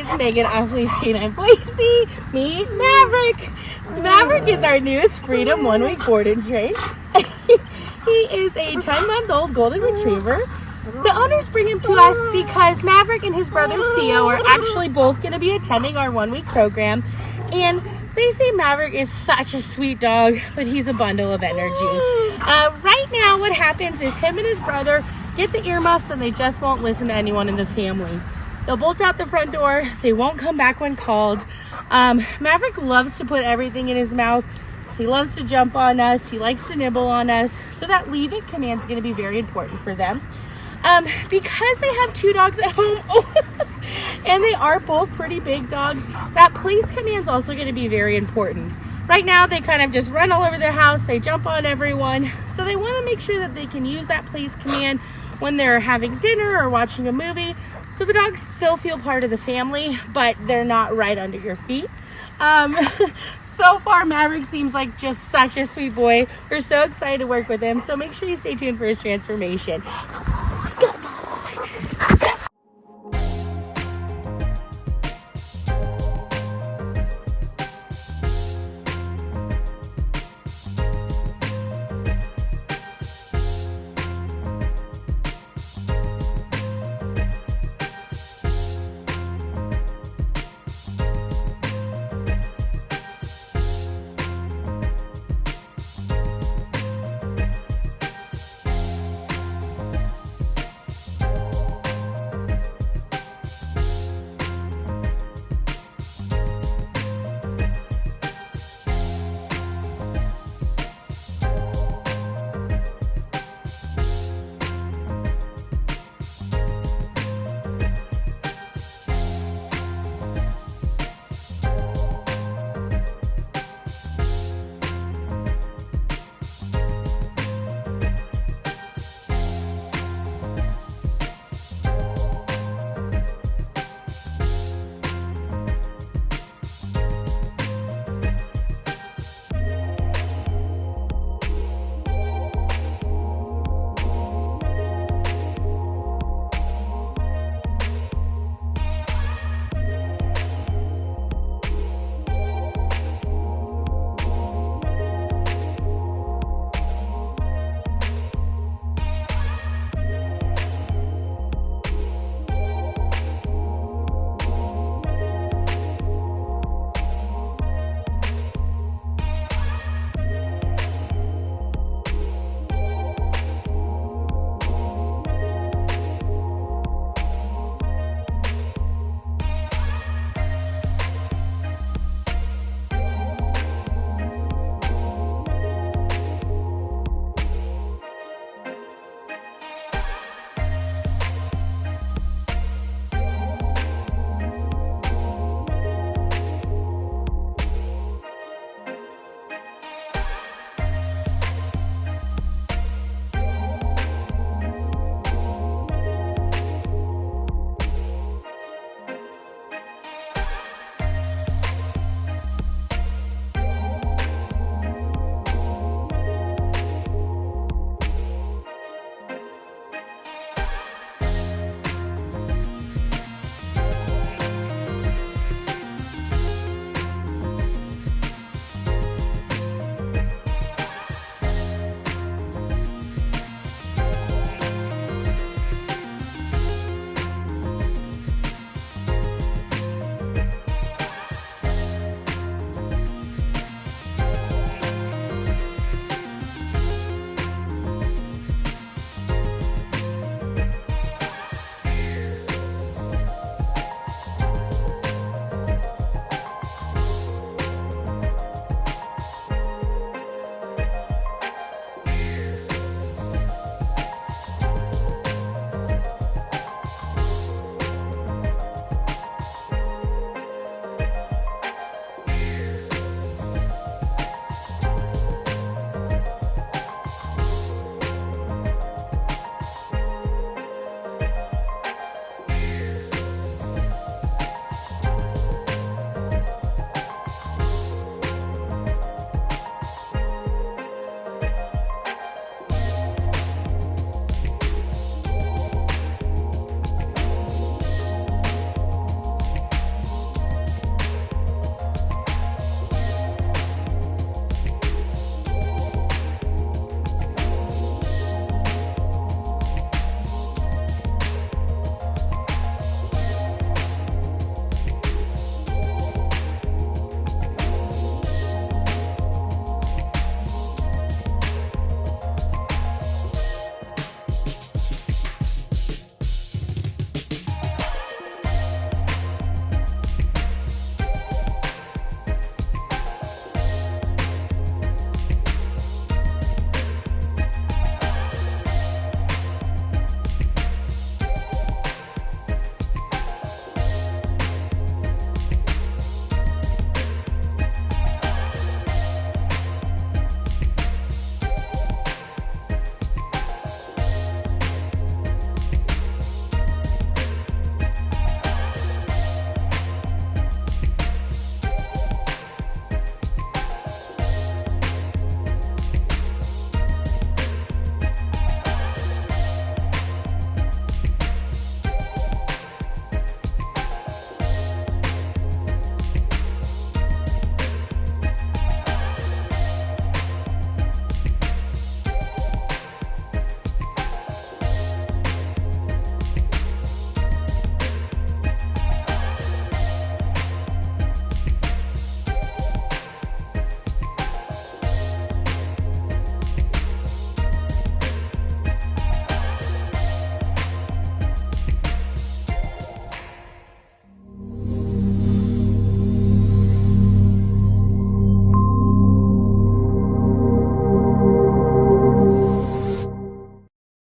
guys, Megan off-leash canine Boise. Meet Maverick. Maverick is our newest Freedom 1 week board and train. He is a 10-month-old golden retriever. The owners bring him to us because Maverick and his brother Theo are actually both going to be attending our 1 week program. And they say Maverick is such a sweet dog, but he's a bundle of energy. Right now, what happens is him and his brother get the earmuffs and they just won't listen to anyone in the family. They'll bolt out the front door. They won't come back when called. Maverick loves to put everything in his mouth. He loves to jump on us. He likes to nibble on us. So that leave it command is going to be very important for them. Because they have 2 dogs at home, and they are both pretty big dogs, that place command is also going to be very important. Right now, they kind of just run all over their house. They jump on everyone. So they want to make sure that they can use that place command when they're having dinner or watching a movie. So the dogs still feel part of the family, but they're not right under your feet. So far, Maverick seems like just such a sweet boy. We're so excited to work with him. So make sure you stay tuned for his transformation.